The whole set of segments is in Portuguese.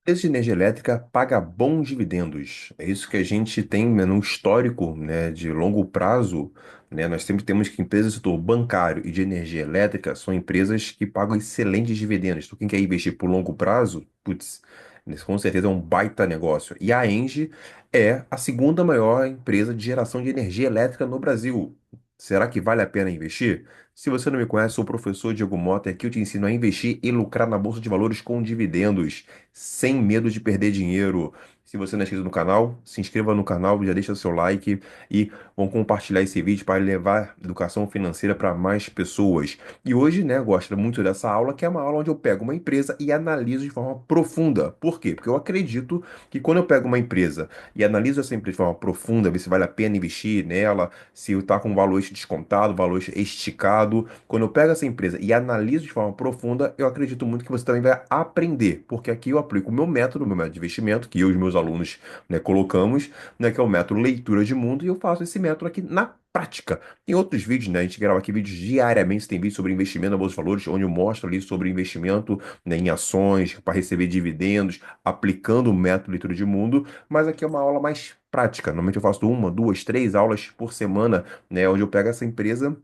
Empresa de energia elétrica paga bons dividendos. É isso que a gente tem, né, no histórico, né, de longo prazo, né? Nós sempre temos que empresas do setor bancário e de energia elétrica são empresas que pagam excelentes dividendos. Então, quem quer investir por longo prazo, putz, isso com certeza é um baita negócio. E a Engie é a segunda maior empresa de geração de energia elétrica no Brasil. Será que vale a pena investir? Se você não me conhece, sou o professor Diego Mota e aqui eu te ensino a investir e lucrar na Bolsa de Valores com dividendos sem medo de perder dinheiro. Se você não é inscrito no canal, se inscreva no canal, já deixa seu like e vão compartilhar esse vídeo para levar educação financeira para mais pessoas. E hoje, né, eu gosto muito dessa aula, que é uma aula onde eu pego uma empresa e analiso de forma profunda. Por quê? Porque eu acredito que quando eu pego uma empresa e analiso essa empresa de forma profunda, ver se vale a pena investir nela, se está com valor descontado, valor esticado, quando eu pego essa empresa e analiso de forma profunda, eu acredito muito que você também vai aprender, porque aqui eu aplico o meu método de investimento, que eu e os meus alunos, né, colocamos, né, que é o método leitura de mundo, e eu faço esse método aqui na prática. Tem outros vídeos, né? A gente grava aqui vídeos diariamente, tem vídeo sobre investimento na Bolsa de Valores, onde eu mostro ali sobre investimento, né, em ações, para receber dividendos, aplicando o método leitura de mundo, mas aqui é uma aula mais prática. Normalmente eu faço uma, duas, três aulas por semana, né, onde eu pego essa empresa.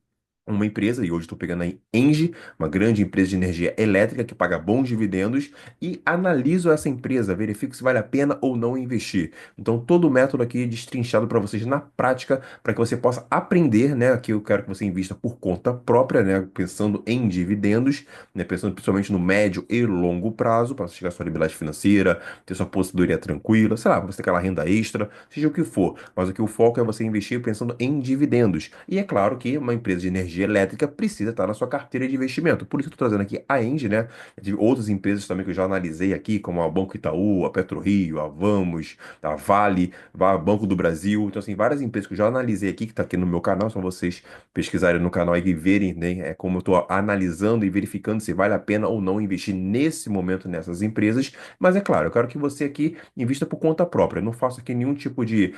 Uma empresa, e hoje estou pegando a Engie, uma grande empresa de energia elétrica que paga bons dividendos, e analiso essa empresa, verifico se vale a pena ou não investir. Então, todo o método aqui é destrinchado para vocês na prática, para que você possa aprender, né? Aqui eu quero que você invista por conta própria, né? Pensando em dividendos, né? Pensando principalmente no médio e longo prazo, para você chegar à sua liberdade financeira, ter sua aposentadoria tranquila, sei lá, você ter aquela renda extra, seja o que for. Mas aqui o foco é você investir pensando em dividendos. E é claro que uma empresa de energia elétrica precisa estar na sua carteira de investimento. Por isso que eu estou trazendo aqui a Engie, né? De outras empresas também que eu já analisei aqui, como a Banco Itaú, a PetroRio, a Vamos, a Vale, a Banco do Brasil. Então, assim, várias empresas que eu já analisei aqui, que está aqui no meu canal, só vocês pesquisarem no canal e verem, né, como eu estou analisando e verificando se vale a pena ou não investir nesse momento nessas empresas. Mas é claro, eu quero que você aqui invista por conta própria. Eu não faço aqui nenhum tipo de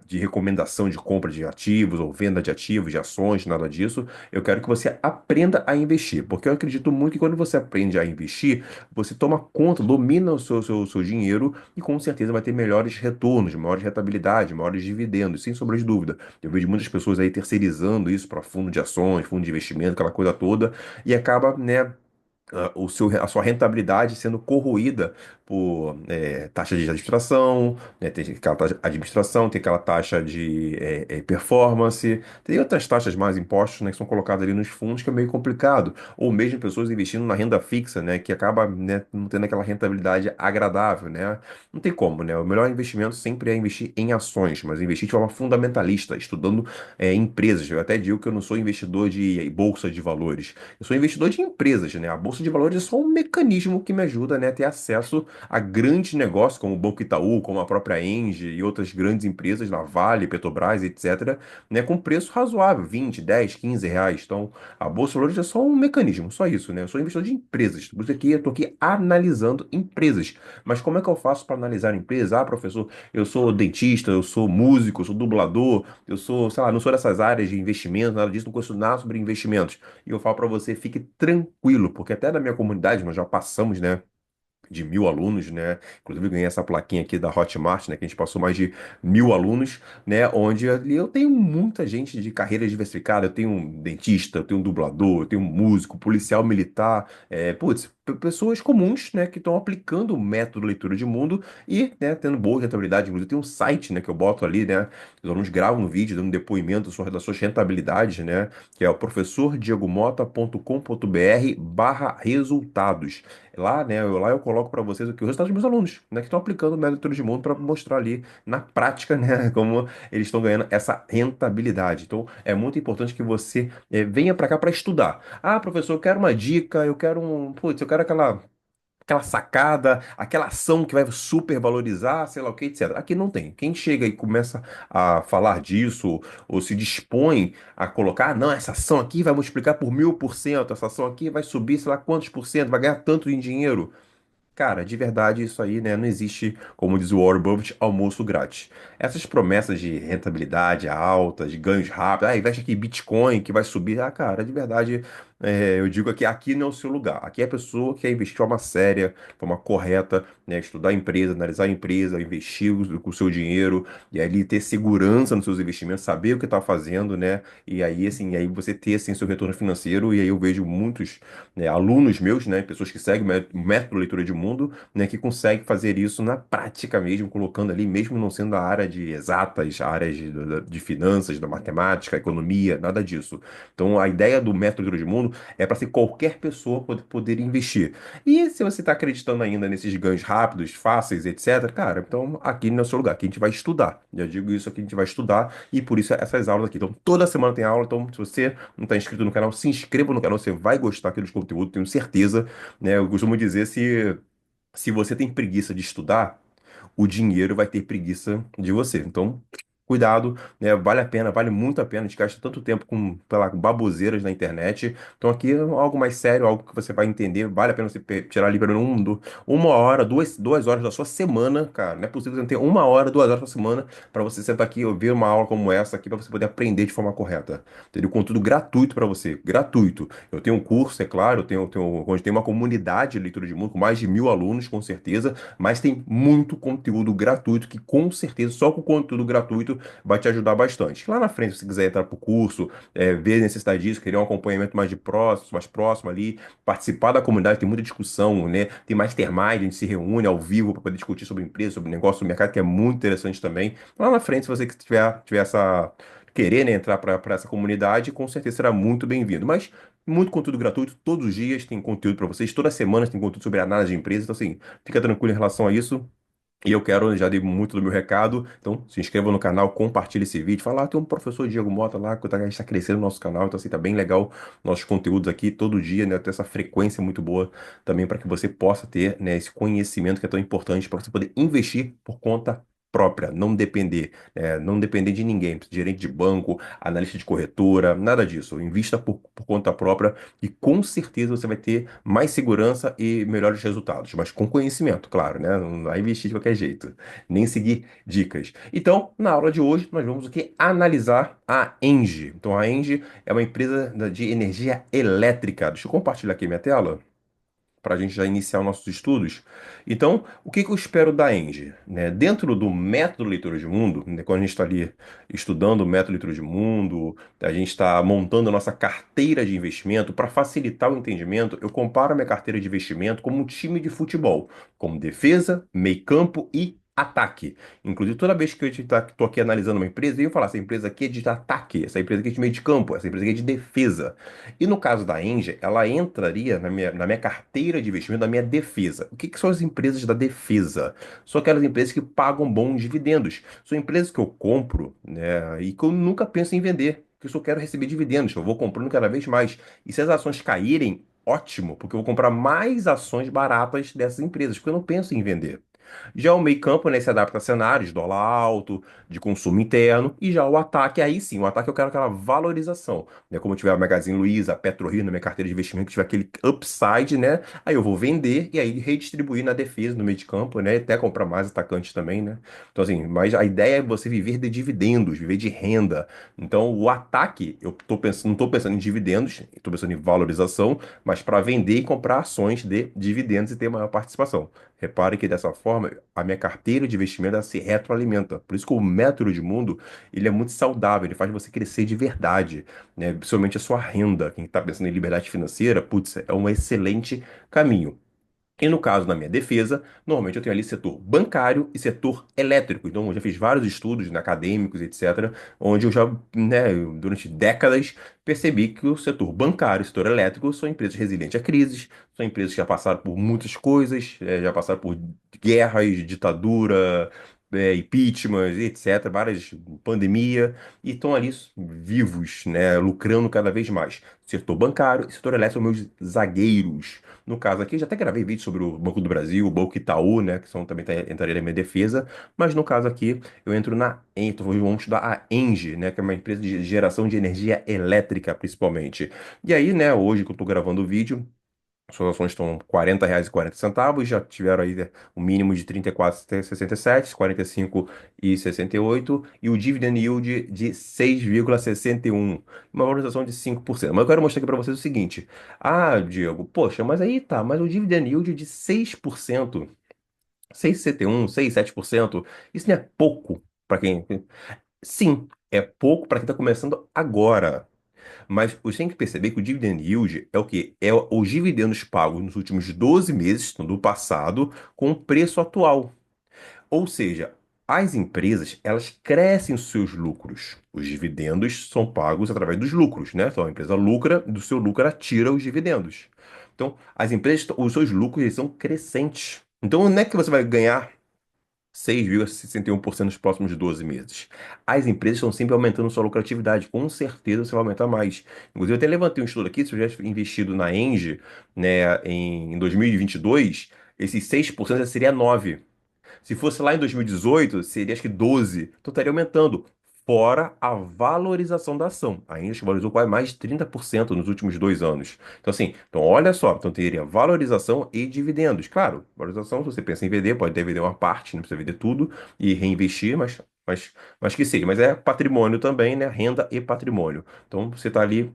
recomendação de compra de ativos ou venda de ativos, de ações, nada disso. Eu quero que você aprenda a investir, porque eu acredito muito que quando você aprende a investir, você toma conta, domina o seu dinheiro e com certeza vai ter melhores retornos, maiores rentabilidade, maiores dividendos, sem sombra de dúvida. Eu vejo muitas pessoas aí terceirizando isso para fundo de ações, fundo de investimento, aquela coisa toda, e acaba, né, a sua rentabilidade sendo corroída por taxa de administração, né, tem aquela taxa de administração, tem aquela taxa de performance, tem outras taxas mais impostos, né, que são colocadas ali nos fundos, que é meio complicado. Ou mesmo pessoas investindo na renda fixa, né, que acaba, né, não tendo aquela rentabilidade agradável, né? Não tem como, né? O melhor investimento sempre é investir em ações, mas investir de forma fundamentalista, estudando empresas. Eu até digo que eu não sou investidor de bolsa de valores. Eu sou investidor de empresas, né? A Bolsa de Valores é só um mecanismo que me ajuda, né, a ter acesso a grandes negócios, como o Banco Itaú, como a própria Engie e outras grandes empresas, na Vale, Petrobras, etc., né, com preço razoável, 20, 10, 15 reais. Então, a Bolsa de Valores é só um mecanismo, só isso, né? Eu sou investidor de empresas. Por isso aqui, eu estou aqui analisando empresas. Mas como é que eu faço para analisar empresas? Ah, professor, eu sou dentista, eu sou músico, eu sou dublador, eu sou, sei lá, não sou dessas áreas de investimento, nada disso, não conheço nada sobre investimentos. E eu falo para você, fique tranquilo, porque até na minha comunidade nós já passamos, né, de 1.000 alunos, né? Inclusive eu ganhei essa plaquinha aqui da Hotmart, né? Que a gente passou mais de 1.000 alunos, né? Onde ali eu tenho muita gente de carreira diversificada. Eu tenho um dentista, eu tenho um dublador, eu tenho um músico, policial militar, putz, pessoas comuns, né? Que estão aplicando o método leitura de mundo e, né? Tendo boa rentabilidade. Inclusive tem um site, né? Que eu boto ali, né? Os alunos gravam um vídeo dando depoimento das suas rentabilidades, né? Que é o professordiegomota.com.br/resultados. Lá, né, lá eu coloco para vocês o que os resultados dos meus alunos, né, que estão aplicando o método de mundo para mostrar ali na prática, né, como eles estão ganhando essa rentabilidade. Então, é muito importante que você venha para cá para estudar. Ah, professor, eu quero uma dica, eu quero putz, eu quero aquela sacada, aquela ação que vai super valorizar, sei lá o que, etc. Aqui não tem. Quem chega e começa a falar disso, ou se dispõe a colocar, "Ah, não, essa ação aqui vai multiplicar por 1.000%, essa ação aqui vai subir, sei lá quantos por cento, vai ganhar tanto em dinheiro. Cara, de verdade, isso aí, né, não existe, como diz o Warren Buffett, almoço grátis. Essas promessas de rentabilidade alta, de ganhos rápidos, ah, investe aqui em Bitcoin que vai subir. Ah, cara, de verdade, eu digo aqui não é o seu lugar. Aqui é a pessoa que quer investir de forma séria, de forma correta, né? Estudar a empresa, analisar a empresa, investir o seu dinheiro e ali ter segurança nos seus investimentos, saber o que está fazendo, né? E aí, assim, aí você ter, assim, seu retorno financeiro. E aí eu vejo muitos, né, alunos meus, né? Pessoas que seguem o método leitura de mundo, né? Que conseguem fazer isso na prática mesmo, colocando ali, mesmo não sendo a área de exatas, a área de finanças, da matemática, economia, nada disso. Então, a ideia do método leitura de mundo é para ser qualquer pessoa poder investir. E se você está acreditando ainda nesses ganhos rápidos, fáceis, etc., cara, então aqui no seu lugar, aqui a gente vai estudar. Já digo isso aqui, a gente vai estudar e por isso essas aulas aqui. Então, toda semana tem aula. Então, se você não está inscrito no canal, se inscreva no canal, você vai gostar aqui dos conteúdos, tenho certeza, né? Eu costumo dizer se você tem preguiça de estudar, o dinheiro vai ter preguiça de você. Então, cuidado, né? Vale a pena, vale muito a pena. A gente gasta tanto tempo com, pela, baboseiras na internet. Então, aqui é algo mais sério, algo que você vai entender. Vale a pena você tirar ali pelo menos uma hora, duas horas da sua semana, cara. Não é possível você não ter uma hora, 2 horas da sua semana para você sentar aqui e ouvir uma aula como essa aqui para você poder aprender de forma correta. Entendeu? Conteúdo gratuito para você, gratuito. Eu tenho um curso, é claro, onde tem uma comunidade de leitura de mundo com mais de 1.000 alunos, com certeza. Mas tem muito conteúdo gratuito que com certeza, só com conteúdo gratuito, vai te ajudar bastante. Lá na frente, se você quiser entrar para o curso, ver a necessidade disso, querer um acompanhamento mais próximo ali, participar da comunidade, tem muita discussão, né? Tem mastermind, a gente se reúne ao vivo para poder discutir sobre empresa, sobre negócio, sobre mercado, que é muito interessante também. Lá na frente, se você tiver essa querer, né, entrar para essa comunidade, com certeza será muito bem-vindo. Mas muito conteúdo gratuito, todos os dias tem conteúdo para vocês, toda semana tem conteúdo sobre análise de empresa. Então, assim, fica tranquilo em relação a isso. E eu quero, já dei muito do meu recado, então se inscreva no canal, compartilhe esse vídeo. Fala, tem um professor Diego Mota lá, que a gente está crescendo no nosso canal, então assim, tá bem legal nossos conteúdos aqui todo dia, né? Ter essa frequência muito boa também para que você possa ter, né, esse conhecimento que é tão importante para você poder investir por conta própria, não depender, não depender de ninguém, gerente de banco, analista de corretora, nada disso. Invista por conta própria e com certeza você vai ter mais segurança e melhores resultados, mas com conhecimento, claro, né? Não vai investir de qualquer jeito, nem seguir dicas. Então, na aula de hoje, nós vamos o quê? Analisar a Engie. Então, a Engie é uma empresa de energia elétrica. Deixa eu compartilhar aqui minha tela para a gente já iniciar os nossos estudos. Então, o que que eu espero da Engie, né? Dentro do método leitura de mundo, né, quando a gente está ali estudando o método leitura de mundo, a gente está montando a nossa carteira de investimento, para facilitar o entendimento, eu comparo a minha carteira de investimento como um time de futebol, como defesa, meio campo e ataque. Inclusive, toda vez que eu estou aqui analisando uma empresa, eu ia falar, essa empresa aqui é de ataque, essa empresa aqui é de meio de campo, essa empresa aqui é de defesa. E no caso da Engie, ela entraria na minha carteira de investimento, na minha defesa. O que que são as empresas da defesa? São aquelas empresas que pagam bons dividendos. São empresas que eu compro, né, e que eu nunca penso em vender, porque eu só quero receber dividendos. Eu vou comprando cada vez mais. E se as ações caírem, ótimo, porque eu vou comprar mais ações baratas dessas empresas, porque eu não penso em vender. Já o meio campo, né, se adapta a cenários, dólar alto, de consumo interno, e já o ataque, aí sim, o ataque eu quero aquela valorização, né, como tiver a Magazine Luiza, a PetroRio na minha carteira de investimento, que tiver aquele upside, né, aí eu vou vender e aí redistribuir na defesa, no meio de campo, né, até comprar mais atacantes também, né. Então assim, mas a ideia é você viver de dividendos, viver de renda. Então o ataque, eu tô pensando, não estou pensando em dividendos, estou pensando em valorização, mas para vender e comprar ações de dividendos e ter maior participação. Repare que dessa forma a minha carteira de investimento ela se retroalimenta. Por isso que o método de mundo ele é muito saudável, ele faz você crescer de verdade, né? Principalmente a sua renda. Quem está pensando em liberdade financeira, putz, é um excelente caminho. E no caso, na minha defesa, normalmente eu tenho ali setor bancário e setor elétrico. Então, eu já fiz vários estudos, né, acadêmicos, etc., onde eu já, né, durante décadas, percebi que o setor bancário e o setor elétrico são empresas resilientes a crises, são empresas que já passaram por muitas coisas, já passaram por guerras, ditadura, impeachment, etc., várias pandemia, e estão ali vivos, né, lucrando cada vez mais. Setor bancário e setor elétrico são meus zagueiros. No caso aqui, eu já até gravei vídeo sobre o Banco do Brasil, o Banco Itaú, né, que são também entraria na minha defesa, mas no caso aqui, eu entro vamos estudar a Engie, né, que é uma empresa de geração de energia elétrica, principalmente. E aí, né, hoje que eu tô gravando o vídeo, Suas ações estão R$ 40,40, já tiveram aí o mínimo de 34,67, 45,68 e o dividend yield de 6,61, uma valorização de 5%. Mas eu quero mostrar aqui para vocês o seguinte: ah, Diego, poxa, mas aí tá, mas o dividend yield de 6%, 6,61, 6,7%, isso não é pouco para quem. Sim, é pouco para quem está começando agora. Mas você tem que perceber que o dividend yield é o quê? É os dividendos pagos nos últimos 12 meses então, do passado com o preço atual. Ou seja, as empresas, elas crescem os seus lucros. Os dividendos são pagos através dos lucros, né? Então a empresa lucra, do seu lucro ela tira os dividendos. Então, as empresas, os seus lucros, eles são crescentes. Então, não é que você vai ganhar 6,61% nos próximos 12 meses. As empresas estão sempre aumentando sua lucratividade. Com certeza você vai aumentar mais. Inclusive, eu até levantei um estudo aqui, se eu tivesse investido na Engie, né, em 2022, esses 6% já seria 9%. Se fosse lá em 2018, seria acho que 12. Então estaria aumentando. Fora a valorização da ação. A Index valorizou quase mais de 30% nos últimos 2 anos. Então, assim, então olha só, então teria valorização e dividendos. Claro, valorização, se você pensa em vender, pode até vender uma parte, não precisa vender tudo e reinvestir, mas que seja. Mas é patrimônio também, né? Renda e patrimônio. Então você está ali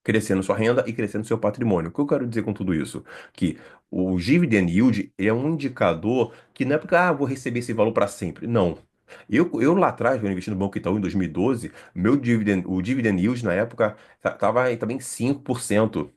crescendo sua renda e crescendo seu patrimônio. O que eu quero dizer com tudo isso? Que o dividend yield ele é um indicador que não é porque, vou receber esse valor para sempre. Não. Eu lá atrás, quando eu investi no Banco Itaú em 2012, o dividend yield na época estava também 5%.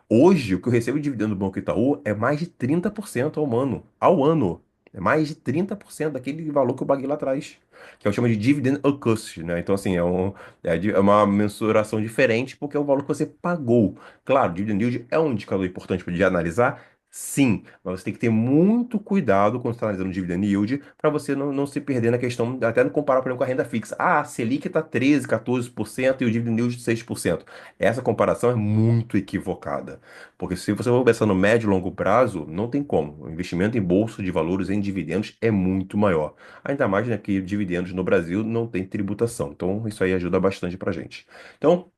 Hoje, o que eu recebo de dividendo do Banco Itaú é mais de 30% ao ano. Ao ano. É mais de 30% daquele valor que eu paguei lá atrás. Que é o que chama de dividend accrued, né? Então, assim, é uma mensuração diferente porque é o valor que você pagou. Claro, dividend yield é um indicador importante para de analisar, sim. Mas você tem que ter muito cuidado quando você está analisando o dividend yield para você não se perder na questão, até não comparar, por exemplo, com a renda fixa. Ah, a Selic está 13, 14% e o dividend yield 6%. Essa comparação é muito equivocada. Porque se você for pensar no médio e longo prazo, não tem como. O investimento em bolsa de valores em dividendos é muito maior. Ainda mais, né, que dividendos no Brasil não tem tributação. Então, isso aí ajuda bastante pra gente. Então,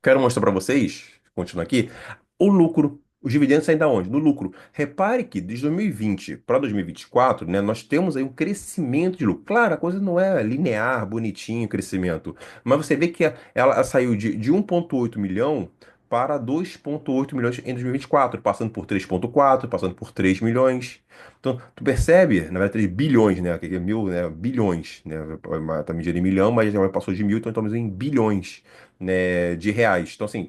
quero mostrar para vocês, continuar aqui, o lucro. Os dividendos saem da onde? Do lucro. Repare que de 2020 para 2024, né, nós temos aí um crescimento de lucro. Claro, a coisa não é linear, bonitinho, crescimento. Mas você vê que ela saiu de 1,8 milhão para 2,8 milhões em 2024, passando por 3,4, passando por 3 milhões. Então, tu percebe, na verdade, 3 bilhões, né? Que é mil, né? Bilhões, né? Tá medindo em milhão, mas já passou de mil, então estamos em bilhões, né, de reais. Então, assim,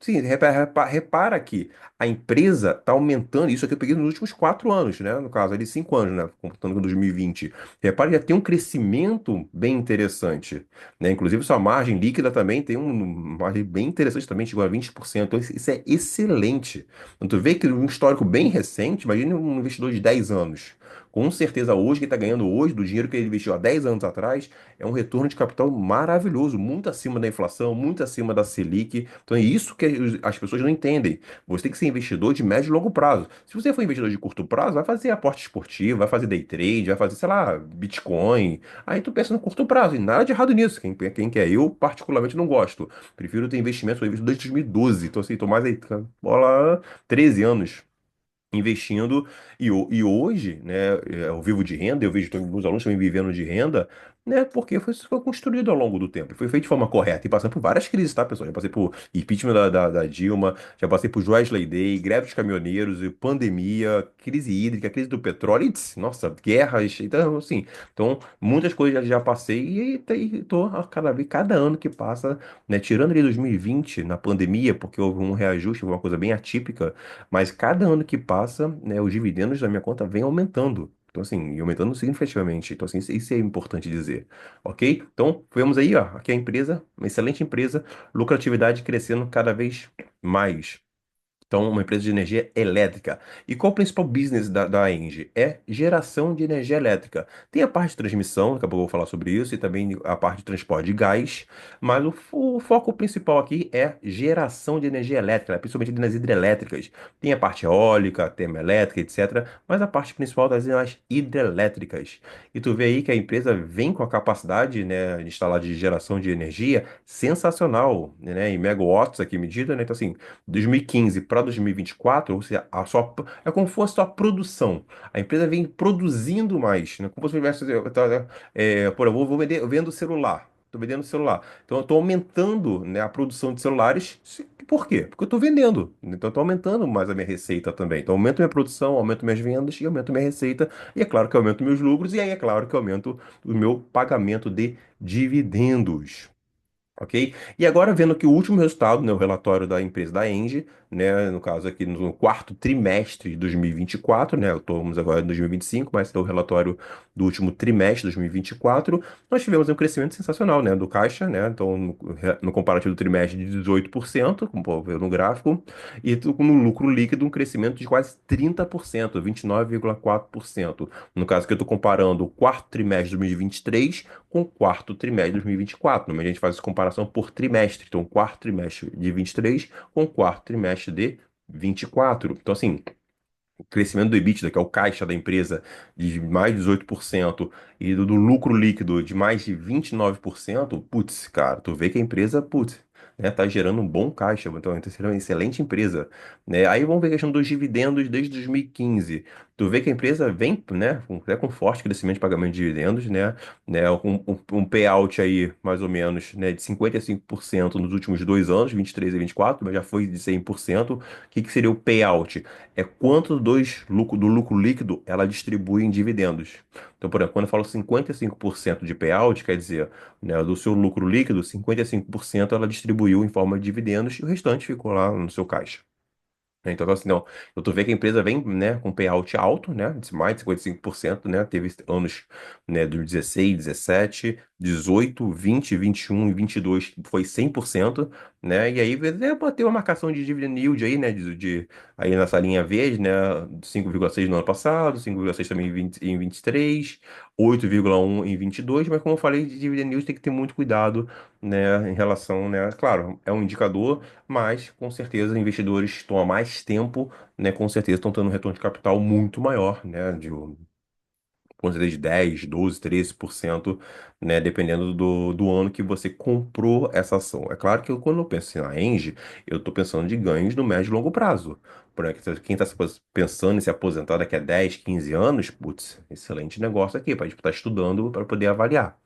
sim, repara que a empresa está aumentando, isso aqui eu peguei nos últimos 4 anos, né? No caso ali, 5 anos, né? Contando com 2020. Repara que já tem um crescimento bem interessante, né? Inclusive, sua margem líquida também tem uma margem bem interessante também, chegou a 20%. Então, isso é excelente. Então, tu vê que um histórico bem recente, imagine um investidor de 10 anos. Com certeza, hoje, que está ganhando hoje, do dinheiro que ele investiu há 10 anos atrás, é um retorno de capital maravilhoso, muito acima da inflação, muito acima da Selic. Então é isso que as pessoas não entendem. Você tem que ser investidor de médio e longo prazo. Se você for investidor de curto prazo, vai fazer aporte esportivo, vai fazer day trade, vai fazer, sei lá, Bitcoin. Aí tu pensa no curto prazo, e nada de errado nisso. Quem quer? Eu, particularmente, não gosto. Prefiro ter investimento, eu invisto desde 2012. Então, assim, tô mais aí, bola, 13 anos investindo e hoje, né, eu vivo de renda, eu vejo todos meus alunos também vivendo de renda, né, porque foi construído ao longo do tempo, foi feito de forma correta e passando por várias crises, tá, pessoal? Já passei por impeachment da Dilma, já passei por Joesley Day, greve dos caminhoneiros, e pandemia, crise hídrica, crise do petróleo, e, nossa, guerras, então, assim, então, muitas coisas já passei e tô cada ano que passa, né, tirando ali 2020, na pandemia, porque houve um reajuste, uma coisa bem atípica, mas cada ano que passa, né, os dividendos da minha conta vêm aumentando. Então, assim, e aumentando significativamente. Então, assim, isso é importante dizer. Ok? Então, vemos aí, ó, aqui a empresa, uma excelente empresa, lucratividade crescendo cada vez mais. Então, uma empresa de energia elétrica. E qual o principal business da Engie? É geração de energia elétrica. Tem a parte de transmissão, daqui a pouco eu vou falar sobre isso, e também a parte de transporte de gás, mas o foco principal aqui é geração de energia elétrica, né? Principalmente nas hidrelétricas. Tem a parte eólica, termoelétrica, etc., mas a parte principal das as hidrelétricas. E tu vê aí que a empresa vem com a capacidade, né, de instalar de geração de energia sensacional, né, em megawatts aqui medida, né? Então, assim, 2015 para para 2024, ou seja, é como se fosse a sua produção. A empresa vem produzindo mais, né? Como se tivesse, por exemplo, eu vendo celular. Estou vendendo celular. Então, eu estou aumentando, né, a produção de celulares. Por quê? Porque eu estou vendendo. Então, eu estou aumentando mais a minha receita também. Então, eu aumento minha produção, aumento minhas vendas e aumento minha receita. E é claro que eu aumento meus lucros. E aí, é claro que eu aumento o meu pagamento de dividendos. Ok? E agora vendo que o último resultado, né, o relatório da empresa da Engie, né, no caso aqui no quarto trimestre de 2024, né, estamos agora em 2025, mas é o relatório do último trimestre de 2024, nós tivemos um crescimento sensacional, né, do caixa, né, então no comparativo do trimestre de 18%, como pode ver no gráfico, e no lucro líquido um crescimento de quase 30%, 29,4%. No caso que eu estou comparando o quarto trimestre de 2023 com o quarto trimestre de 2024. Mas a gente faz essa comparação por trimestre. Então, quarto trimestre de 23 com o quarto trimestre de 24. Então, assim, o crescimento do EBITDA, que é o caixa da empresa, de mais de 18% e do lucro líquido de mais de 29%, putz, cara, tu vê que a empresa, putz, né, tá gerando um bom caixa, então tá sendo uma excelente empresa, né? Aí vamos ver a questão dos dividendos desde 2015. Tu vê que a empresa vem, né, até com forte crescimento de pagamento de dividendos, né, um payout aí, mais ou menos, né, de 55% nos últimos 2 anos, 23 e 24, mas já foi de 100%. O que que seria o payout? É quanto do lucro líquido ela distribui em dividendos. Então, por exemplo, quando eu falo 55% de payout, quer dizer, né, do seu lucro líquido, 55% ela distribuiu em forma de dividendos e o restante ficou lá no seu caixa. Então, assim, não, eu tô vendo que a empresa vem, né, com payout alto, né, de mais de 55%, né, teve anos, né, do 16, 17, 18, 20, 21 e 22 que foi 100%, né, e aí bateu uma marcação de dividend yield aí, né, aí nessa linha verde, né, 5,6 no ano passado, 5,6 também em 23, 8,1 em 22, mas como eu falei, de dividend yield tem que ter muito cuidado, né, em relação, né, claro, é um indicador, mas com certeza investidores estão há mais tempo, né, com certeza estão tendo um retorno de capital muito maior, né, com certeza de 10, 12, 13%, né, dependendo do ano que você comprou essa ação. É claro que quando eu penso na Engie, eu estou pensando de ganhos no médio e longo prazo. Por exemplo, quem está pensando em se aposentar daqui a 10, 15 anos, putz, excelente negócio aqui, para a gente estar estudando para poder avaliar.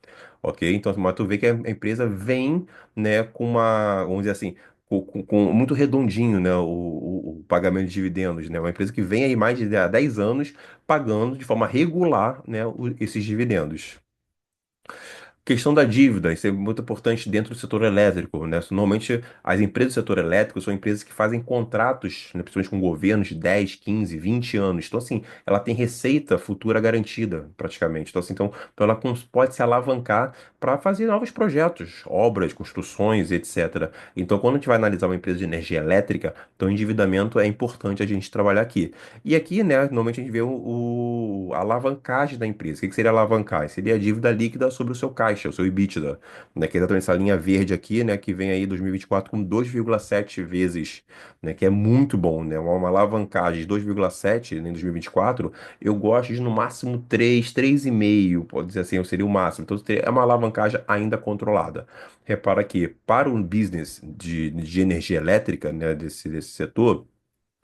Ok? Então, mas tu vê que a empresa vem, né, com uma, vamos dizer assim, muito redondinho, né, o pagamento de dividendos, né? Uma empresa que vem aí mais de 10 anos pagando de forma regular, né, esses dividendos. Questão da dívida, isso é muito importante dentro do setor elétrico, né? Normalmente, as empresas do setor elétrico são empresas que fazem contratos, né, principalmente com governos de 10, 15, 20 anos. Então, assim, ela tem receita futura garantida, praticamente. Então ela pode se alavancar para fazer novos projetos, obras, construções, etc. Então, quando a gente vai analisar uma empresa de energia elétrica, então, endividamento é importante a gente trabalhar aqui. E aqui, né, normalmente a gente vê a alavancagem da empresa. O que seria alavancagem? Seria a dívida líquida sobre o seu caixa, o seu EBITDA, né, que é exatamente essa linha verde aqui, né, que vem aí 2024 com 2,7 vezes, né, que é muito bom, né, uma alavancagem de 2,7 em 2024, eu gosto de no máximo 3, 3,5, pode dizer assim, seria o máximo. Então, é uma alavancagem ainda controlada. Repara que para um business de energia elétrica, né, desse setor,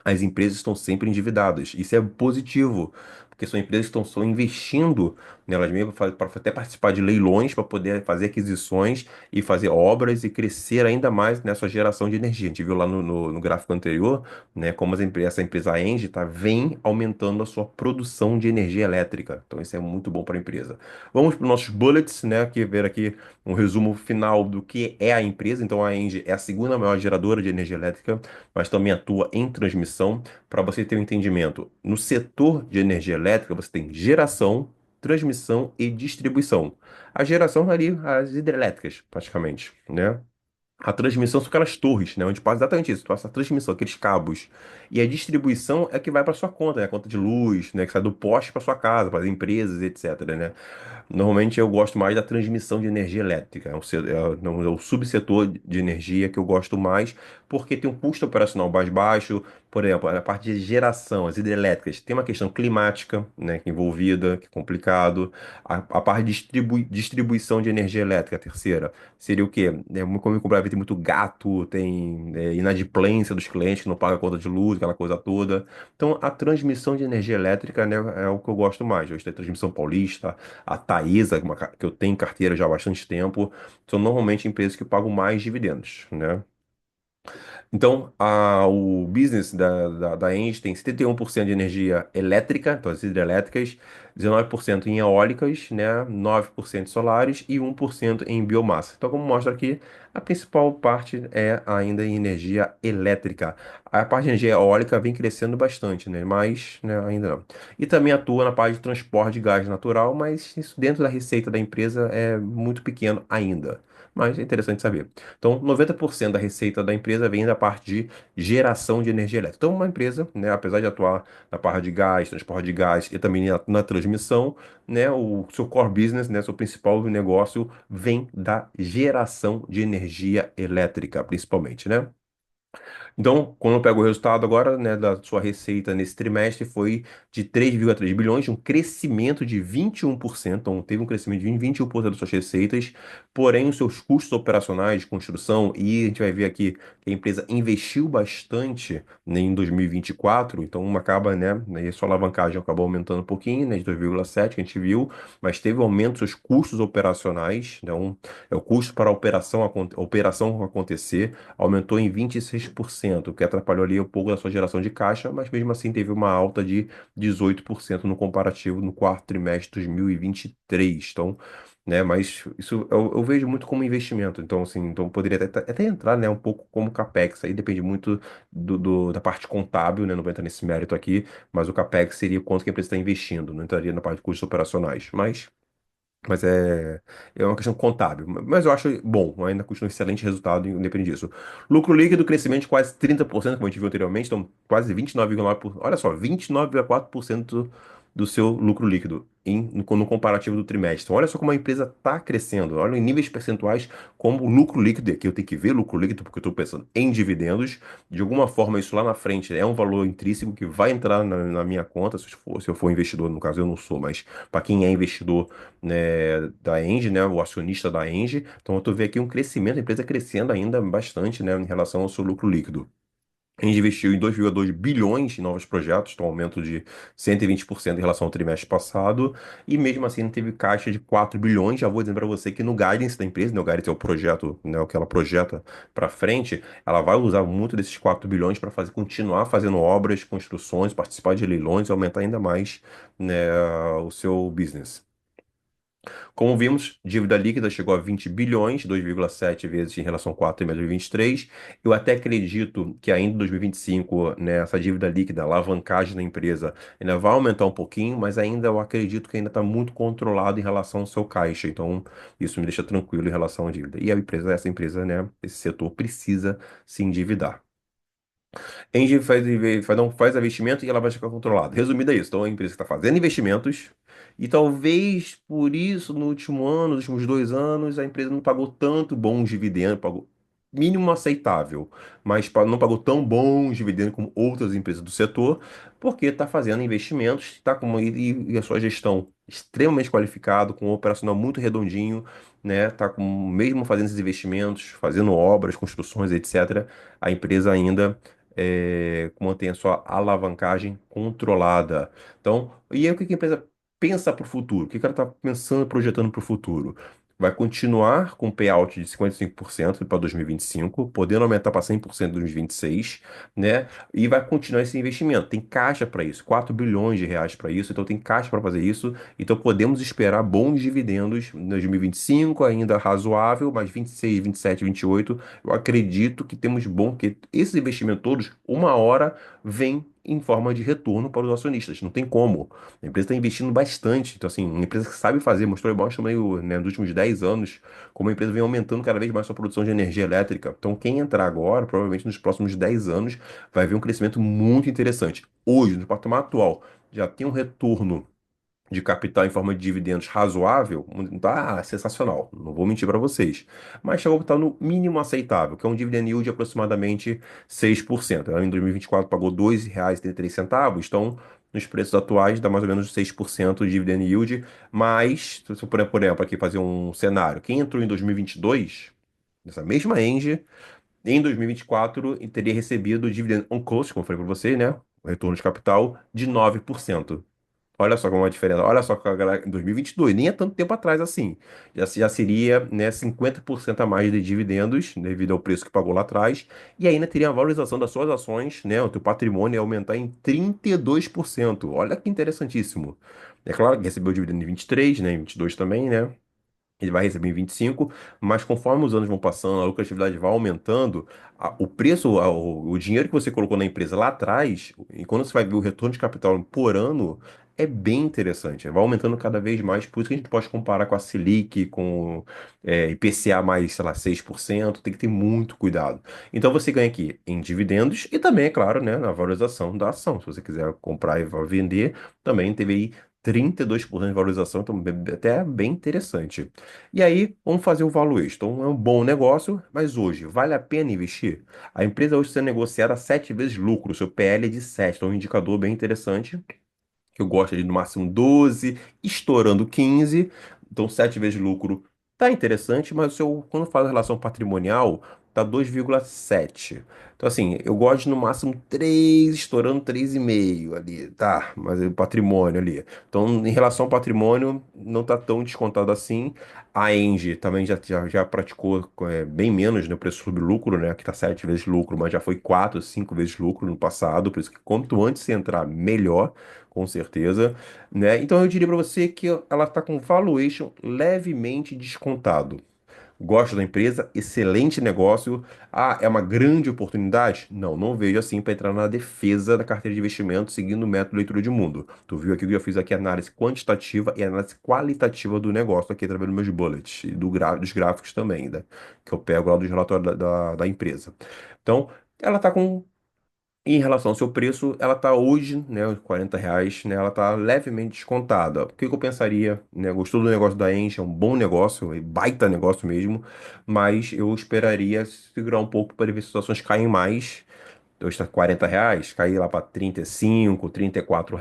as empresas estão sempre endividadas. Isso é positivo, porque são empresas que estão só investindo nelas mesmas para até participar de leilões para poder fazer aquisições e fazer obras e crescer ainda mais nessa geração de energia. A gente viu lá no gráfico anterior, né, como essa empresa a Engie vem aumentando a sua produção de energia elétrica. Então isso é muito bom para a empresa. Vamos para os nossos bullets, né, que ver aqui um resumo final do que é a empresa. Então a Engie é a segunda maior geradora de energia elétrica, mas também atua em transmissão. Para você ter um entendimento, no setor de energia elétrica, você tem geração, transmissão e distribuição. A geração ali, as hidrelétricas, praticamente, né? A transmissão são aquelas torres, né? Onde passa exatamente isso, passa a transmissão, aqueles cabos. E a distribuição é que vai para sua conta, né? A conta de luz, né? Que sai do poste para sua casa, para as empresas, etc, né? Normalmente eu gosto mais da transmissão de energia elétrica. É o subsetor de energia que eu gosto mais, porque tem um custo operacional mais baixo. Por exemplo, a parte de geração, as hidrelétricas, tem uma questão climática, né, que é envolvida, que é complicado. A parte de distribuição de energia elétrica, a terceira, seria o quê? Como eu comprava, tem muito gato, tem inadimplência dos clientes que não pagam a conta de luz, aquela coisa toda. Então, a transmissão de energia elétrica, né, é o que eu gosto mais. Hoje tem a transmissão paulista, a Taesa, que eu tenho em carteira já há bastante tempo, são normalmente empresas que pagam mais dividendos, né? Então, o business da Engie tem 71% de energia elétrica, então as hidrelétricas, 19% em eólicas, né, 9% solares e 1% em biomassa. Então, como mostra aqui, a principal parte é ainda em energia elétrica. A parte de energia eólica vem crescendo bastante, né, mas né, ainda não. E também atua na parte de transporte de gás natural, mas isso dentro da receita da empresa é muito pequeno ainda. Mas é interessante saber. Então, 90% da receita da empresa vem da parte de geração de energia elétrica. Então, uma empresa, né, apesar de atuar na parte de gás, transporte de gás e também na transmissão, né, o seu core business, né, seu principal negócio vem da geração de energia elétrica, principalmente, né? Então, quando eu pego o resultado agora, né, da sua receita nesse trimestre foi de 3,3 bilhões, um crescimento de 21%, então teve um crescimento de 21% das suas receitas, porém os seus custos operacionais de construção, e a gente vai ver aqui que a empresa investiu bastante, né, em 2024, então acaba, né, a sua alavancagem acabou aumentando um pouquinho, né, de 2,7 que a gente viu, mas teve um aumento dos seus custos operacionais, então é o custo para a operação acontecer, aumentou em 26%, o que atrapalhou ali um pouco da sua geração de caixa, mas mesmo assim teve uma alta de 18% no comparativo no quarto trimestre de 2023. Então, né, mas isso eu vejo muito como investimento. Então, assim, então poderia até entrar, né, um pouco como CapEx. Aí depende muito da parte contábil, né, não vou entrar nesse mérito aqui, mas o CapEx seria o quanto que a empresa está investindo, não entraria na parte de custos operacionais. Mas é uma questão contábil. Mas eu acho bom, ainda continua um excelente resultado, independente disso. Lucro líquido, crescimento de quase 30%, como a gente viu anteriormente, então quase 29,9%. Olha só, 29,4% do seu lucro líquido no comparativo do trimestre. Então, olha só como a empresa está crescendo. Olha em níveis percentuais como o lucro líquido. Aqui eu tenho que ver lucro líquido, porque eu estou pensando em dividendos. De alguma forma, isso lá na frente é um valor intrínseco que vai entrar na minha conta, se eu for investidor, no caso eu não sou, mas para quem é investidor né, da Engie, né, o acionista da Engie. Então, eu estou vendo aqui um crescimento, a empresa crescendo ainda bastante, né, em relação ao seu lucro líquido. A Engie investiu em 2,2 bilhões em novos projetos, então um aumento de 120% em relação ao trimestre passado, e mesmo assim não teve caixa de 4 bilhões. Já vou dizendo para você que no guidance da empresa, né, o guidance é o projeto, né, o que ela projeta para frente, ela vai usar muito desses 4 bilhões para continuar fazendo obras, construções, participar de leilões, aumentar ainda mais, né, o seu business. Como vimos, dívida líquida chegou a 20 bilhões, 2,7 vezes em relação ao 4 em 2023. Eu até acredito que ainda em 2025, né, essa dívida líquida, a alavancagem da empresa, ainda vai aumentar um pouquinho, mas ainda eu acredito que ainda está muito controlado em relação ao seu caixa. Então, isso me deixa tranquilo em relação à dívida. E a empresa, essa empresa, né, esse setor precisa se endividar. Engie faz investimento e ela vai ficar controlada. Resumido é isso. Então, é uma empresa que está fazendo investimentos e talvez por isso, no último ano, nos últimos 2 anos, a empresa não pagou tanto bons dividendos, pagou mínimo aceitável, mas não pagou tão bons dividendos como outras empresas do setor, porque está fazendo investimentos, está com e a sua gestão extremamente qualificado, com um operacional muito redondinho, né? Tá com mesmo fazendo esses investimentos, fazendo obras, construções, etc. A empresa ainda mantém a sua alavancagem controlada. Então, e aí o que que a empresa pensa para o futuro? O que que ela está pensando, projetando para o futuro? Vai continuar com payout de 55% para 2025, podendo aumentar para 100% em 2026, né? E vai continuar esse investimento. Tem caixa para isso, 4 bilhões de reais para isso, então tem caixa para fazer isso. Então podemos esperar bons dividendos em 2025, ainda razoável, mas 26, 27, 28 eu acredito que temos bom, que esses investimentos todos, uma hora, vem em forma de retorno para os acionistas. Não tem como. A empresa está investindo bastante. Então, assim, uma empresa que sabe fazer, mostra também, né, nos últimos 10 anos, como a empresa vem aumentando cada vez mais sua produção de energia elétrica. Então, quem entrar agora, provavelmente nos próximos 10 anos, vai ver um crescimento muito interessante. Hoje, no patamar atual, já tem um retorno de capital em forma de dividendos razoável, não tá sensacional, não vou mentir para vocês. Mas chegou a estar no mínimo aceitável, que é um dividend yield de aproximadamente 6%. Ela em 2024 pagou R$ 2,33, então nos preços atuais dá mais ou menos 6% de dividend yield, mas se eu por exemplo, aqui fazer um cenário, quem entrou em 2022, nessa mesma Engie, em 2024 teria recebido o dividend on cost, como eu falei para você, né? O retorno de capital de 9%. Olha só como é a diferença. Olha só que a galera em 2022, nem é tanto tempo atrás assim. Já seria, né, 50% a mais de dividendos, devido ao preço que pagou lá atrás. E ainda teria a valorização das suas ações, né? O teu patrimônio ia aumentar em 32%. Olha que interessantíssimo. É claro que recebeu o dividendo em 23, né? Em 22 também, né? Ele vai receber em 25, mas conforme os anos vão passando, a lucratividade vai aumentando, o preço, o dinheiro que você colocou na empresa lá atrás, e quando você vai ver o retorno de capital por ano, é bem interessante. Vai aumentando cada vez mais, por isso que a gente pode comparar com a Selic, com IPCA mais, sei lá, 6%, tem que ter muito cuidado. Então você ganha aqui em dividendos e também, é claro, né, na valorização da ação. Se você quiser comprar e vender, também teve aí 32% de valorização, então até bem interessante. E aí, vamos fazer o valuation. Então, é um bom negócio, mas hoje, vale a pena investir? A empresa hoje está negociada a 7 vezes lucro, o seu PL é de 7, então é um indicador bem interessante que eu gosto ali no máximo 12, estourando 15. Então, 7 vezes lucro tá interessante, mas o seu, quando fala relação patrimonial, tá 2,7. Então, assim, eu gosto de no máximo 3, estourando 3,5 ali, tá? Mas o patrimônio ali. Então, em relação ao patrimônio, não tá tão descontado assim. A Engie também já praticou bem menos no preço sobre lucro, né? Que tá 7 vezes lucro, mas já foi 4, 5 vezes lucro no passado. Por isso que quanto antes você entrar, melhor com certeza, né? Então eu diria para você que ela está com valuation levemente descontado. Gosto da empresa, excelente negócio. Ah, é uma grande oportunidade? Não, não vejo assim para entrar na defesa da carteira de investimento seguindo o método leitura de mundo. Tu viu aqui que eu já fiz aqui análise quantitativa e análise qualitativa do negócio aqui através dos meus bullets e dos gráficos também, né? Que eu pego lá dos relatórios da empresa. Então, ela está com em relação ao seu preço, ela está hoje, né, os R$ 40, né, ela está levemente descontada. O que que eu pensaria, né, gostou do negócio da Engie, é um bom negócio, é baita negócio mesmo, mas eu esperaria segurar um pouco para ver se as ações caem mais. Hoje está R$ 40, cair lá para 35, R$ 34,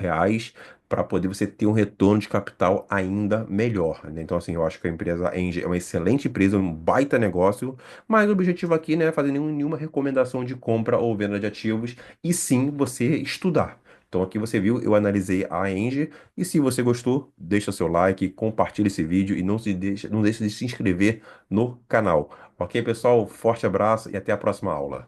para poder você ter um retorno de capital ainda melhor, né? Então, assim, eu acho que a empresa Engie é uma excelente empresa, um baita negócio, mas o objetivo aqui não é fazer nenhuma recomendação de compra ou venda de ativos, e sim você estudar. Então, aqui você viu, eu analisei a Engie, e se você gostou, deixa seu like, compartilha esse vídeo e não deixe de se inscrever no canal. Ok, pessoal? Forte abraço e até a próxima aula.